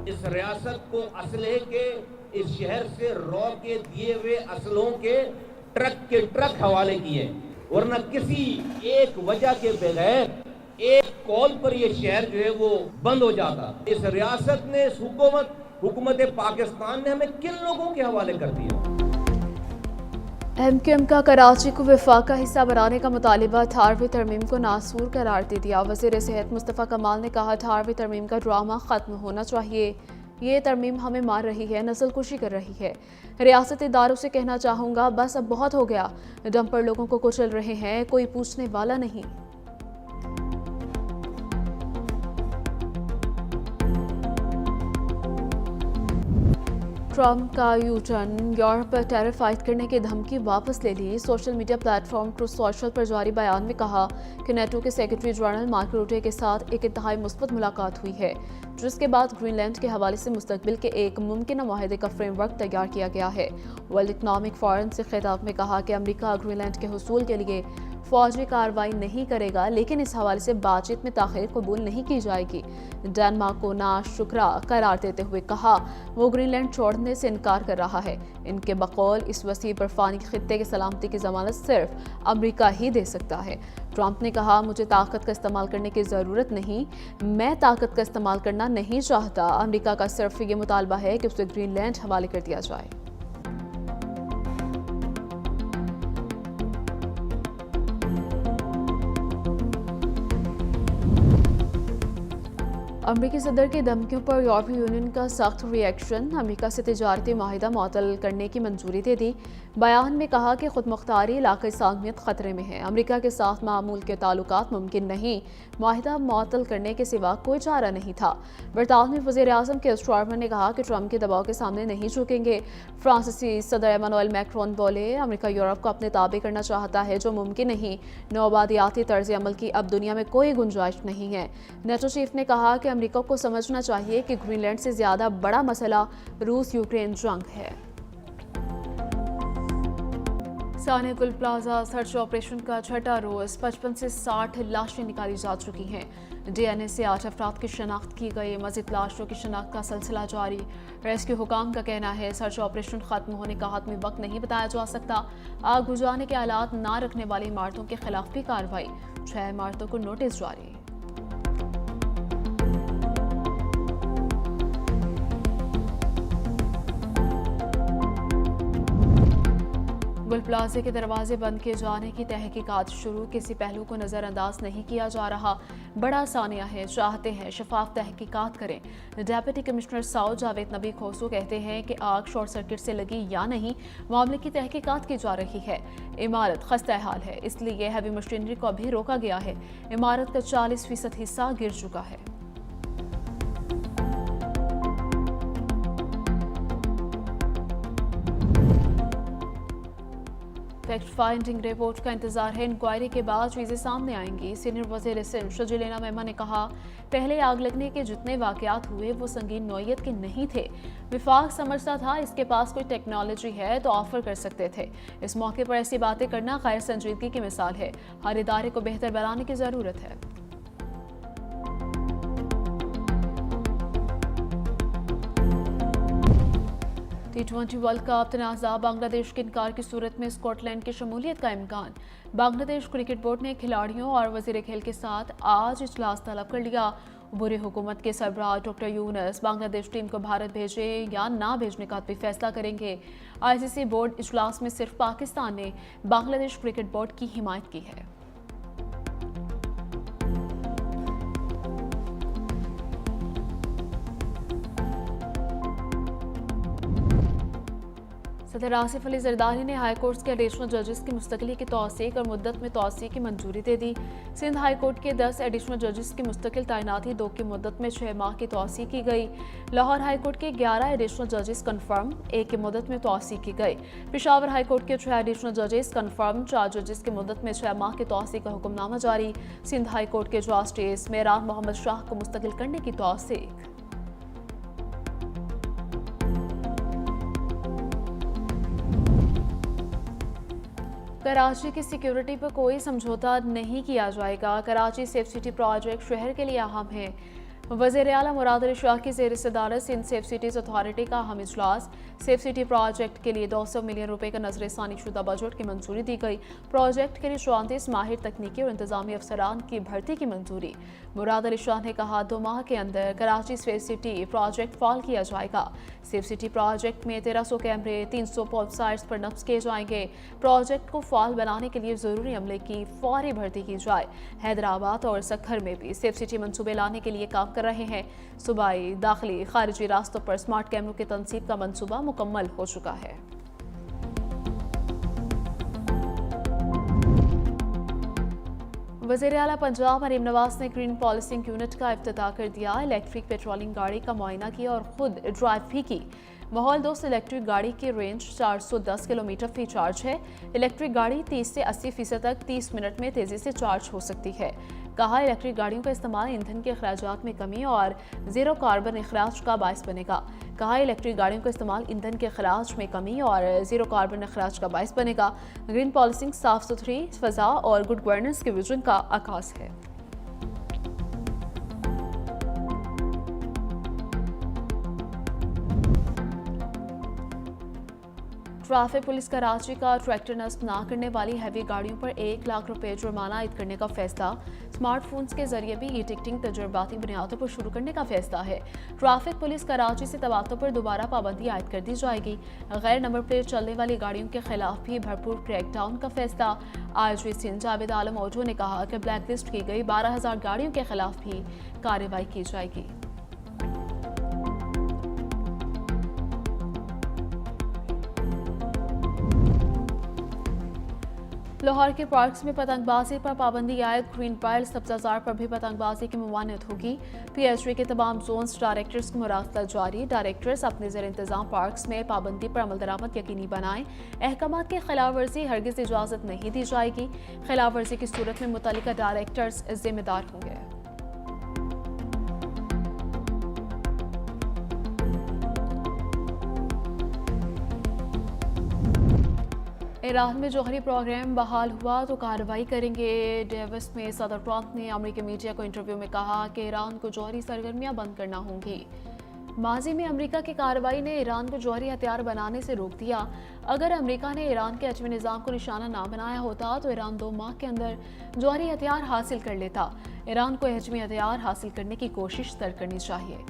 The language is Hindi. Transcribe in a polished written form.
इस रियासत को असलहे के, इस शहर से रॉ के दिए हुए असलों के ट्रक हवाले किए, वरना किसी एक वजह के बगैर एक कॉल पर यह शहर जो है वो बंद हो जाता। इस रियासत ने, इस हुकूमत पाकिस्तान ने हमें किन लोगों के हवाले कर दिया। MQM का कराची को वफाक का हिस्सा बनाने का मुतालिबा 18वीं तरमीम को नासूर करार दे दिया। वज़ीर सेहत मुस्तफ़ा कमाल ने कहा 18वीं तरमीम का ड्रामा ख़त्म होना चाहिए। ये तरमीम हमें मार रही है, नस्ल कुशी कर रही है। रियासती इदारों से कहना चाहूँगा, बस अब बहुत हो गया। डंप पर लोगों को कुचल रहे हैं, कोई पूछने वाला नहीं। ट्रंप का यू टर्न, यूरोप पर टेरर फाइट करने की धमकी वापस ले ली। Social media platform Truth Social पर जारी बयान में कहा कि नेटो के सेक्रेटरी जनरल मार्क रूटे के साथ एक इंतहाई मुस्बत मुलाकात हुई है, जिसके बाद ग्रीनलैंड के हवाले से मुस्तकबिल के एक मुमकिन माहिदे का फ्रेमवर्क तैयार किया गया है। वर्ल्ड इकनॉमिक फोरम से खिताब में कहा कि अमेरिका ग्रीनलैंड के हुसूल के लिए फौजी कार्रवाई नहीं करेगा, लेकिन इस हवाले से बातचीत में ताख़ीर कबूल नहीं की जाएगी। डेनमार्क को नाशुक्रा करार देते हुए कहा वो ग्रीनलैंड छोड़ने से इनकार कर रहा है। इनके बकौल इस वसी बर्फानी खित्ते की सलामती की जमानत सिर्फ अमेरिका ही दे सकता है। ट्रंप ने कहा मुझे ताकत का इस्तेमाल करने की ज़रूरत नहीं, मैं ताकत का इस्तेमाल करना नहीं चाहता। अमेरिका का सिर्फ ये मुतालबा है कि उसे ग्रीनलैंड हवाले कर दिया जाए। अमेरिकी सदर की धमकियों पर यूरोपीय यूनियन का सख्त रिएक्शन, अमेरिका से तिजारती माहिदा मुअत्तल करने की मंजूरी दे दी। बयान में कहा कि खुद मुख्तारी इलाक़ाई सालमियत खतरे में है, अमेरिका के साथ मामूल के ताल्लुकात मुमकिन नहीं, माहिदा मुअत्तल करने के सिवा कोई चारा नहीं था। बरतानवी वज़ीर आज़म के स्टारमर ने कहा कि ट्रंप के दबाव के सामने नहीं झुकेंगे। फ्रांसीसी सदर एमानुएल मैक्रोन बोले अमेरिका यूरोप को अपने ताबे करना चाहता है, जो मुमकिन नहीं। नौआबादियाती तर्ज अमल की अब दुनिया में कोई गुंजाइश नहीं है। नेटो चीफ ने कहा कि अमेरिका को समझना चाहिए कि ग्रीनलैंड से ज्यादा बड़ा मसला रूस यूक्रेन जंग है। सानिया गुल प्लाजा सर्च ऑपरेशन का छठा रोज 55 से 60 लाशें निकाली जा चुकी हैं। DNA से 8 अफराद की शनाख्त की गई। मज़ीद लाशों की शनाख्त का सिलसिला जारी। रेस्क्यू हुकाम का कहना है सर्च ऑपरेशन खत्म होने का हतमी वक्त नहीं बताया जा सकता। आग बुझाने के आलात ना रखने वाली इमारतों के खिलाफ भी कार्रवाई। 6 इमारतों को नोटिस जारी। गुल प्लाजे के दरवाजे बंद किए जाने की तहकीकात शुरू, किसी पहलू को नज़रअंदाज नहीं किया जा रहा। बड़ा सानिया है, चाहते हैं शफाफ तहकीकात करें। डेप्यूटी कमिश्नर साउथ जावेद नबी खोसू कहते हैं कि आग शॉर्ट सर्किट से लगी या नहीं, मामले की तहकीकात की जा रही है। इमारत खस्ता हाल है, इसलिए हैवी मशीनरी को अभी रोका गया है। इमारत का 40% हिस्सा गिर चुका है। फैक्ट फाइंडिंग रिपोर्ट का इंतजार है, इंक्वायरी के बाद चीजें सामने आएंगी। सीनियर वज़ीर सिंध शजीलेना मेमा ने कहा पहले आग लगने के जितने वाकयात हुए वो संगीन नौयत के नहीं थे। विफाक समझता था इसके पास कोई टेक्नोलॉजी है तो ऑफर कर सकते थे। इस मौके पर ऐसी बातें करना गैर संजीदगी की मिसाल है। हर इदारे को बेहतर बनाने की जरूरत है। T20 वर्ल्ड कप तनाज़ा, बांग्लादेश के इनकार की सूरत में स्कॉटलैंड की शमूलियत का इम्कान। बांग्लादेश क्रिकेट बोर्ड ने खिलाड़ियों और वज़ीर खेल के साथ आज इजलास तलब कर लिया। बुरी हुकूमत के सरबराह डॉक्टर यूनुस बांग्लादेश टीम को भारत भेजे या ना भेजने का भी फैसला करेंगे। ICC बोर्ड इजलास में सिर्फ पाकिस्तान ने बांग्लादेश क्रिकेट बोर्ड की हिमायत की है। सदर आसिफ अली जरदारी ने हाई कोर्ट के एडिशनल जजेस की मुस्तकिली की तौसीक और मुद्दत में तौसीक की मंजूरी दे दी। सिंध हाई कोर्ट के 10 एडिशनल जजेस की मुस्तकिल तैनाती 2 की मुद्दत में 6 माह की तौसीक की गई। लाहौर हाई कोर्ट के 11 एडिशनल जजेस कन्फर्म, 1 की मुद्दत में तौसीक की गई। पेशावर हाई कोर्ट के 6 एडिशनल जजेस कन्फर्म, 4 जजेस की मुद्दत में 6 माह की तौसीक का हुक्मनामा जारी। सिंध हाई कोर्ट के जस्टिस मेहरान मोहम्मद शाह को मुस्तकिल करने की तौसीक। कराची की सिक्योरिटी पर कोई समझौता नहीं किया जाएगा। कराची सेफ सिटी प्रोजेक्ट शहर के लिए अहम है। वज़ीर आला मुराद अली शाह की ज़ेर सदारत सिंध सेफ सिटीज़ अथॉरिटी का अहम इजलास। सेफ सिटी प्रोजेक्ट के लिए 200 मिलियन रुपए का नजरसानी शुदा बजट की मंजूरी दी गई। प्रोजेक्ट के लिए 34 माहिर तकनीकी और इंतजामी अफसरान की भर्ती की मंजूरी। मुराद अली शाह ने कहा 2 माह के अंदर Karachi safe city project fall किया जाएगा। सेफ सिटी प्रोजेक्ट में 1300 कैमरे 300 पोल साइट्स पर नफ्स किए जाएंगे। प्रोजेक्ट को फॉल बनाने के लिए जरूरी अमले की फौरी भर्ती की जाए। हैदराबाद और सक्खर में भी सेफ सिटी मंसूबे लाने के लिए काम कर रहे हैं। सूबाई, दाखिली, खारिजी रास्तों पर स्मार्ट कैमरों की तनसीब का मंसूबा मुकम्मल हो चुका है। वज़ीर आला पंजाब मरीम नवाज ने ग्रीन पॉलिसिंग यूनिट का इफ्तिताह कर दिया। इलेक्ट्रिक पेट्रोलिंग गाड़ी का मुआयना किया और खुद ड्राइव भी की। माहौल दोस्त इलेक्ट्रिक गाड़ी की रेंज 410 किलोमीटर फी चार्ज है। इलेक्ट्रिक गाड़ी 30 से 80% तक 30 मिनट में तेजी से चार्ज हो सकती है। कहा इलेक्ट्रिक गाड़ियों का इस्तेमाल ईंधन के अखराजात में कमी और जीरो कार्बन अखराज का बायस बनेगा। कहा इलेक्ट्रिक गाड़ियों का इस्तेमाल ईंधन के अखराज में कमी और जीरो कार्बन अखराज का बायस बनेगा। ग्रीन पॉलिसिंग साफ सुथरी फजा और गुड गवर्नेंस के विजन का आगाज है। ट्रैफिक पुलिस कराची का ट्रैक्टर नस्ब ना करने वाली हैवी गाड़ियों पर 1 लाख रुपए जुर्माना आयद करने का फैसला। स्मार्टफोन्स के जरिए भी ई टिकटिंग तजुर्बाती बुनियादों पर शुरू करने का फैसला है। ट्रैफिक पुलिस कराची से तबादलों पर दोबारा पाबंदी आयद कर दी जाएगी। गैर नंबर प्लेट चलने वाली गाड़ियों के खिलाफ भी भरपूर क्रैकडाउन का फैसला। आईजी सिंध जावेद आलम ओझो ने कहा कि ब्लैक लिस्ट की गई 12,000 गाड़ियों के खिलाफ भी कार्रवाई की जाएगी। लाहौर के पार्क्स में पतंगबाजी पर पाबंदी आयद। ग्रीन पाइल सब्जाजार पर भी पतंगबाजी की ममानियत होगी। पीएचडी के तमाम जोन्स डायरेक्टर्स को मुरासला जारी। डायरेक्टर्स अपने ज़ेर इंतजाम पार्क्स में पाबंदी पर अमल दरामद यकीनी बनाएं। अहकामात की खिलाफ वर्जी हरगिज इजाज़त नहीं दी जाएगी। खिलाफ वर्जी की सूरत में मुतल्लिका डायरेक्टर्स जिम्मेदार होंगे। ईरान में जौहरी प्रोग्राम बहाल हुआ तो कार्रवाई करेंगे। डेविस में सदर ट्रंप ने अमेरिकी मीडिया को इंटरव्यू में कहा कि ईरान को जौहरी सरगर्मियां बंद करना होंगी। माजी में अमेरिका की कार्रवाई ने ईरान को जौहरी हथियार बनाने से रोक दिया। अगर अमेरिका ने ईरान के एटमी निज़ाम को निशाना ना बनाया होता तो ईरान 2 माह के अंदर जौहरी हथियार हासिल कर लेता। ईरान को एटमी हथियार हासिल करने की कोशिश तर करनी चाहिए।